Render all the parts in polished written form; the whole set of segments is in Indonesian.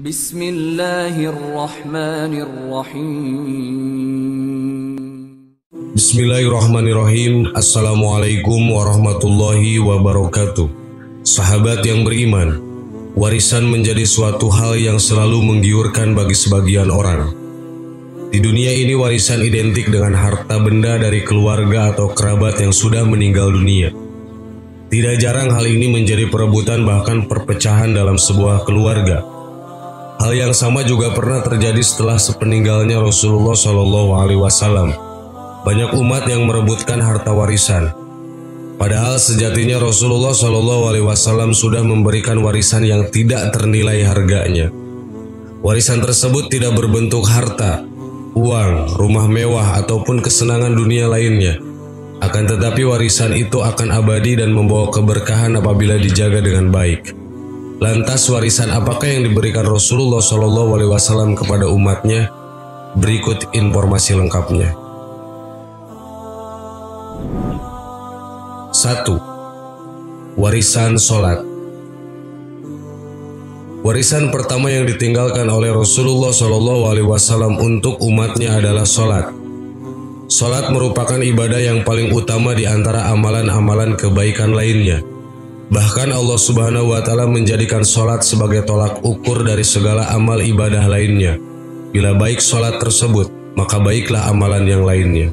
Bismillahirrahmanirrahim. Bismillahirrahmanirrahim. Assalamualaikum warahmatullahi wabarakatuh. Sahabat yang beriman, warisan menjadi suatu hal yang selalu menggiurkan bagi sebagian orang. Di dunia ini warisan identik dengan harta benda dari keluarga atau kerabat yang sudah meninggal dunia. Tidak jarang hal ini menjadi perebutan bahkan perpecahan dalam sebuah keluarga. Hal yang sama juga pernah terjadi setelah sepeninggalnya Rasulullah SAW. Banyak umat yang merebutkan harta warisan. Padahal sejatinya Rasulullah SAW sudah memberikan warisan yang tidak ternilai harganya. Warisan tersebut tidak berbentuk harta, uang, rumah mewah, ataupun kesenangan dunia lainnya. Akan tetapi warisan itu akan abadi dan membawa keberkahan apabila dijaga dengan baik. Lantas warisan apakah yang diberikan Rasulullah SAW kepada umatnya? Berikut informasi lengkapnya. 1. Warisan sholat. Warisan pertama yang ditinggalkan oleh Rasulullah SAW untuk umatnya adalah sholat. Sholat merupakan ibadah yang paling utama di antara amalan-amalan kebaikan lainnya. Bahkan Allah Subhanahu wa Ta'ala menjadikan sholat sebagai tolak ukur dari segala amal ibadah lainnya. Bila baik sholat tersebut, maka baiklah amalan yang lainnya.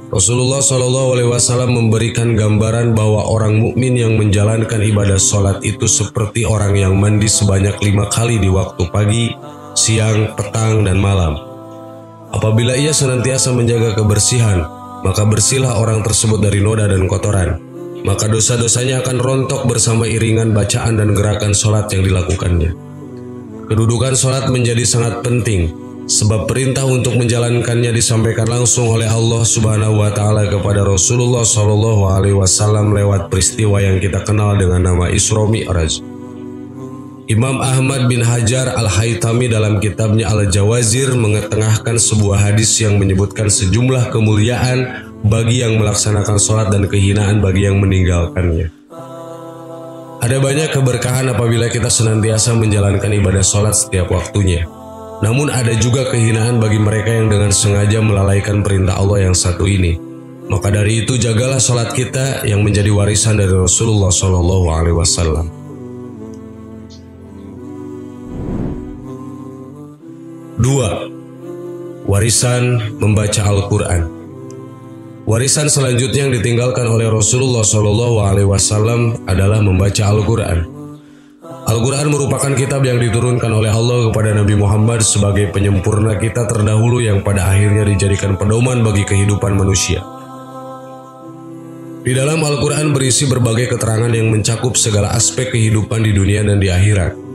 Rasulullah SAW memberikan gambaran bahwa orang mukmin yang menjalankan ibadah sholat itu seperti orang yang mandi sebanyak 5 kali di waktu pagi, siang, petang, dan malam. Apabila ia senantiasa menjaga kebersihan, maka bersihlah orang tersebut dari noda dan kotoran. Maka dosa-dosanya akan rontok bersama iringan bacaan dan gerakan sholat yang dilakukannya. Kedudukan sholat menjadi sangat penting, sebab perintah untuk menjalankannya disampaikan langsung oleh Allah Subhanahu wa Ta'ala kepada Rasulullah SAW lewat peristiwa yang kita kenal dengan nama Isra Mi'raj. Imam Ahmad bin Hajar Al-Haytami dalam kitabnya Al-Jawazir mengetengahkan sebuah hadis yang menyebutkan sejumlah kemuliaan bagi yang melaksanakan sholat dan kehinaan bagi yang meninggalkannya. Ada banyak keberkahan apabila kita senantiasa menjalankan ibadah sholat setiap waktunya. Namun ada juga kehinaan bagi mereka yang dengan sengaja melalaikan perintah Allah yang satu ini. Maka dari itu jagalah sholat kita yang menjadi warisan dari Rasulullah SAW. 2. Warisan membaca Al-Quran. Warisan selanjutnya yang ditinggalkan oleh Rasulullah SAW adalah membaca Al-Quran. Al-Quran merupakan kitab yang diturunkan oleh Allah kepada Nabi Muhammad sebagai penyempurna kita terdahulu yang pada akhirnya dijadikan pedoman bagi kehidupan manusia. Di dalam Al-Quran berisi berbagai keterangan yang mencakup segala aspek kehidupan di dunia dan di akhirat.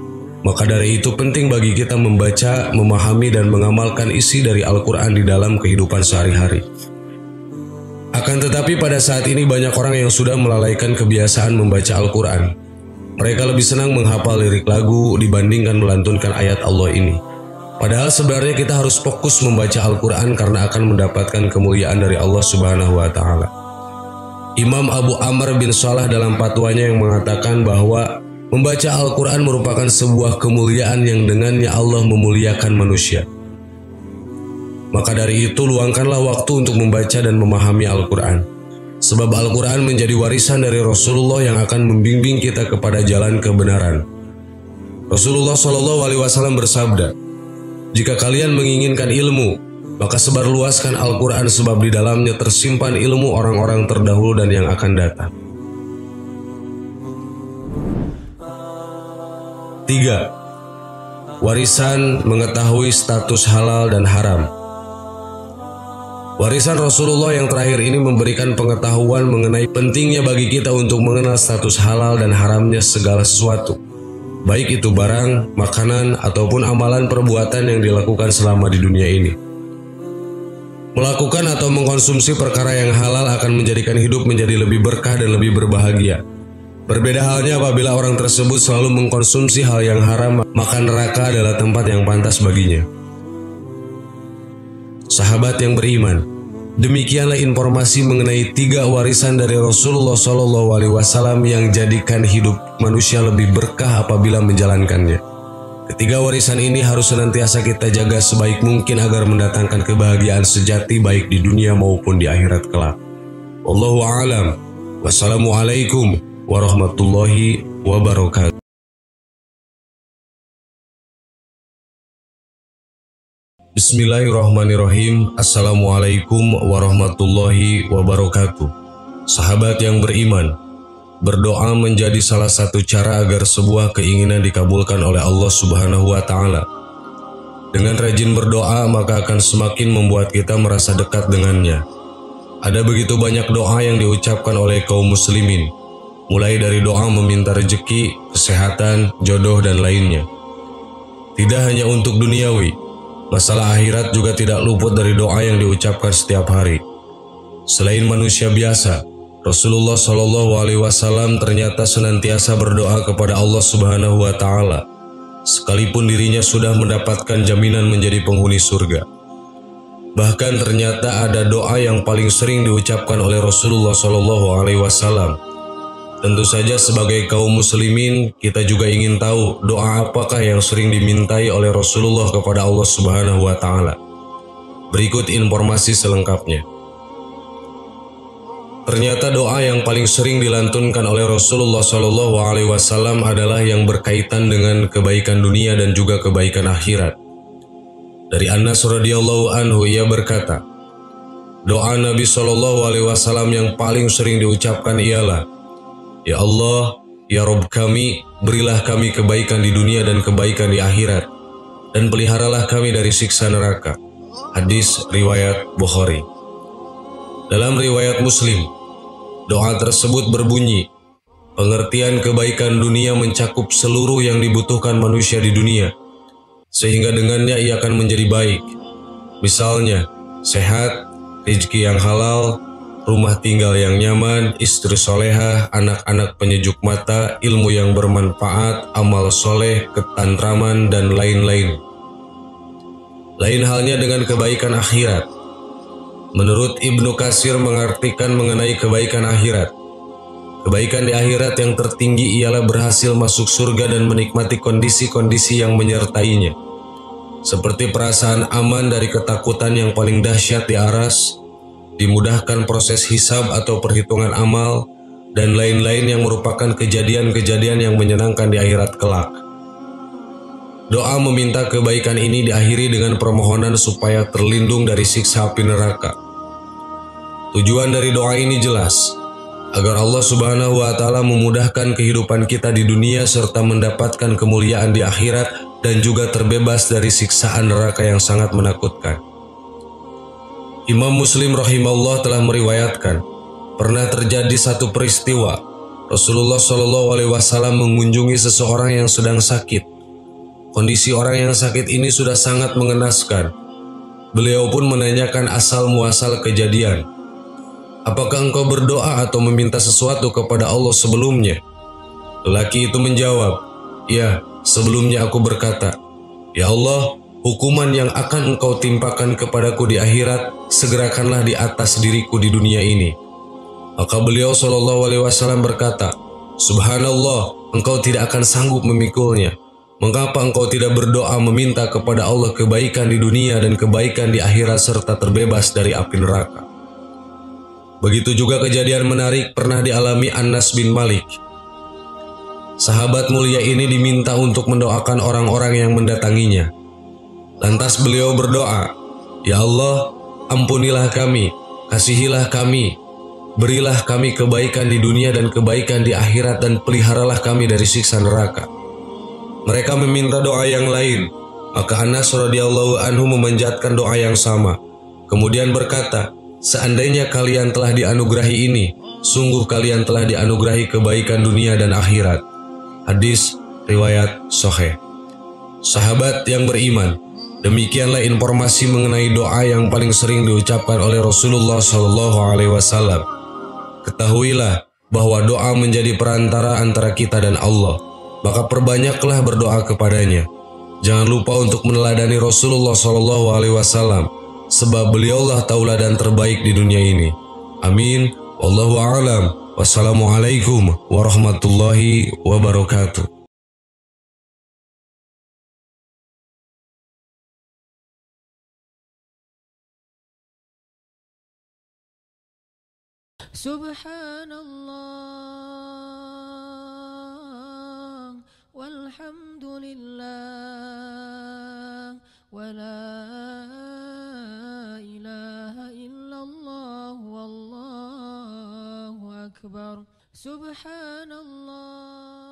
Maka dari itu penting bagi kita membaca, memahami, dan mengamalkan isi dari Al-Quran di dalam kehidupan sehari-hari. Akan tetapi pada saat ini banyak orang yang sudah melalaikan kebiasaan membaca Al-Quran. Mereka lebih senang menghafal lirik lagu dibandingkan melantunkan ayat Allah ini. Padahal sebenarnya kita harus fokus membaca Al-Quran karena akan mendapatkan kemuliaan dari Allah Subhanahu wa Ta'ala. Imam Abu Amr bin Salah dalam fatwanya yang mengatakan bahwa membaca Al-Quran merupakan sebuah kemuliaan yang dengannya Allah memuliakan manusia. Maka dari itu luangkanlah waktu untuk membaca dan memahami Al-Quran. Sebab Al-Quran menjadi warisan dari Rasulullah yang akan membimbing kita kepada jalan kebenaran. Rasulullah SAW bersabda, "Jika kalian menginginkan ilmu, maka sebarluaskan Al-Quran sebab di dalamnya tersimpan ilmu orang-orang terdahulu dan yang akan datang." 3. Warisan mengetahui status halal dan haram. Warisan Rasulullah yang terakhir ini memberikan pengetahuan mengenai pentingnya bagi kita untuk mengenal status halal dan haramnya segala sesuatu, baik itu barang, makanan, ataupun amalan perbuatan yang dilakukan selama di dunia ini. Melakukan atau mengkonsumsi perkara yang halal akan menjadikan hidup menjadi lebih berkah dan lebih berbahagia. Berbeda halnya apabila orang tersebut selalu mengkonsumsi hal yang haram, maka neraka adalah tempat yang pantas baginya. Sahabat yang beriman, demikianlah informasi mengenai 3 warisan dari Rasulullah SAW yang jadikan hidup manusia lebih berkah apabila menjalankannya. Ketiga warisan ini harus senantiasa kita jaga sebaik mungkin agar mendatangkan kebahagiaan sejati baik di dunia maupun di akhirat kelak. Wallahu a'lam. Wassalamualaikum warahmatullahi wabarakatuh. Bismillahirrahmanirrahim. Assalamualaikum warahmatullahi wabarakatuh. Sahabat yang beriman, berdoa menjadi salah satu cara agar sebuah keinginan dikabulkan oleh Allah Subhanahu wa Ta'ala. Dengan rajin berdoa, maka akan semakin membuat kita merasa dekat dengannya. Ada begitu banyak doa yang diucapkan oleh kaum muslimin, mulai dari doa meminta rezeki, kesehatan, jodoh, dan lainnya. Tidak hanya untuk duniawi, masalah akhirat juga tidak luput dari doa yang diucapkan setiap hari. Selain manusia biasa, Rasulullah SAW ternyata senantiasa berdoa kepada Allah Subhanahu wa Ta'ala, sekalipun dirinya sudah mendapatkan jaminan menjadi penghuni surga. Bahkan ternyata ada doa yang paling sering diucapkan oleh Rasulullah SAW. Tentu saja sebagai kaum muslimin, kita juga ingin tahu doa apakah yang sering dimintai oleh Rasulullah kepada Allah Subhanahu wa Ta'ala. Berikut informasi selengkapnya. Ternyata doa yang paling sering dilantunkan oleh Rasulullah SAW adalah yang berkaitan dengan kebaikan dunia dan juga kebaikan akhirat. Dari Anas radhiyallahu anhu, ia berkata, doa Nabi SAW yang paling sering diucapkan ialah, Ya Allah, Ya Rabb kami, berilah kami kebaikan di dunia dan kebaikan di akhirat, dan peliharalah kami dari siksa neraka. Hadis riwayat Bukhari. Dalam riwayat Muslim, doa tersebut berbunyi, pengertian kebaikan dunia mencakup seluruh yang dibutuhkan manusia di dunia, sehingga dengannya ia akan menjadi baik. Misalnya, sehat, rezeki yang halal, rumah tinggal yang nyaman, istri solehah, anak-anak penyejuk mata, ilmu yang bermanfaat, amal soleh, ketentraman, dan lain-lain. Lain halnya dengan kebaikan akhirat. Menurut Ibnu Katsir mengartikan mengenai kebaikan akhirat. Kebaikan di akhirat yang tertinggi ialah berhasil masuk surga dan menikmati kondisi-kondisi yang menyertainya. Seperti perasaan aman dari ketakutan yang paling dahsyat di aras, dimudahkan proses hisab atau perhitungan amal, dan lain-lain yang merupakan kejadian-kejadian yang menyenangkan di akhirat kelak. Doa meminta kebaikan ini diakhiri dengan permohonan supaya terlindung dari siksa api neraka. Tujuan dari doa ini jelas, agar Allah Subhanahu wa Ta'ala memudahkan kehidupan kita di dunia serta mendapatkan kemuliaan di akhirat dan juga terbebas dari siksaan neraka yang sangat menakutkan. Imam Muslim rahimahullah telah meriwayatkan, pernah terjadi satu peristiwa, Rasulullah SAW mengunjungi seseorang yang sedang sakit. Kondisi orang yang sakit ini sudah sangat mengenaskan. Beliau pun menanyakan asal muasal kejadian. Apakah engkau berdoa atau meminta sesuatu kepada Allah sebelumnya? Lelaki itu menjawab, ya, sebelumnya aku berkata, Ya Allah, hukuman yang akan engkau timpakan kepadaku di akhirat, segerakanlah di atas diriku di dunia ini. Maka beliau SAW berkata, Subhanallah, engkau tidak akan sanggup memikulnya. Mengapa engkau tidak berdoa meminta kepada Allah kebaikan di dunia dan kebaikan di akhirat serta terbebas dari api neraka? Begitu juga kejadian menarik pernah dialami Anas bin Malik. Sahabat mulia ini diminta untuk mendoakan orang-orang yang mendatanginya. Lantas beliau berdoa, Ya Allah, ampunilah kami, kasihilah kami, berilah kami kebaikan di dunia dan kebaikan di akhirat dan peliharalah kami dari siksa neraka. Mereka meminta doa yang lain, maka Anas radhiyallahu anhu memanjatkan doa yang sama. Kemudian berkata, seandainya kalian telah dianugerahi ini, sungguh kalian telah dianugerahi kebaikan dunia dan akhirat. Hadis riwayat Sahih. Sahabat yang beriman, demikianlah informasi mengenai doa yang paling sering diucapkan oleh Rasulullah SAW. Ketahuilah bahwa doa menjadi perantara antara kita dan Allah. Maka perbanyaklah berdoa kepadanya. Jangan lupa untuk meneladani Rasulullah SAW, sebab beliaulah tauladan terbaik di dunia ini. Amin. Wallahu a'lam. Wassalamualaikum warahmatullahi wabarakatuh. Subhanallah walhamdulillah wa la ilaha illallah wallahu akbar. Subhanallah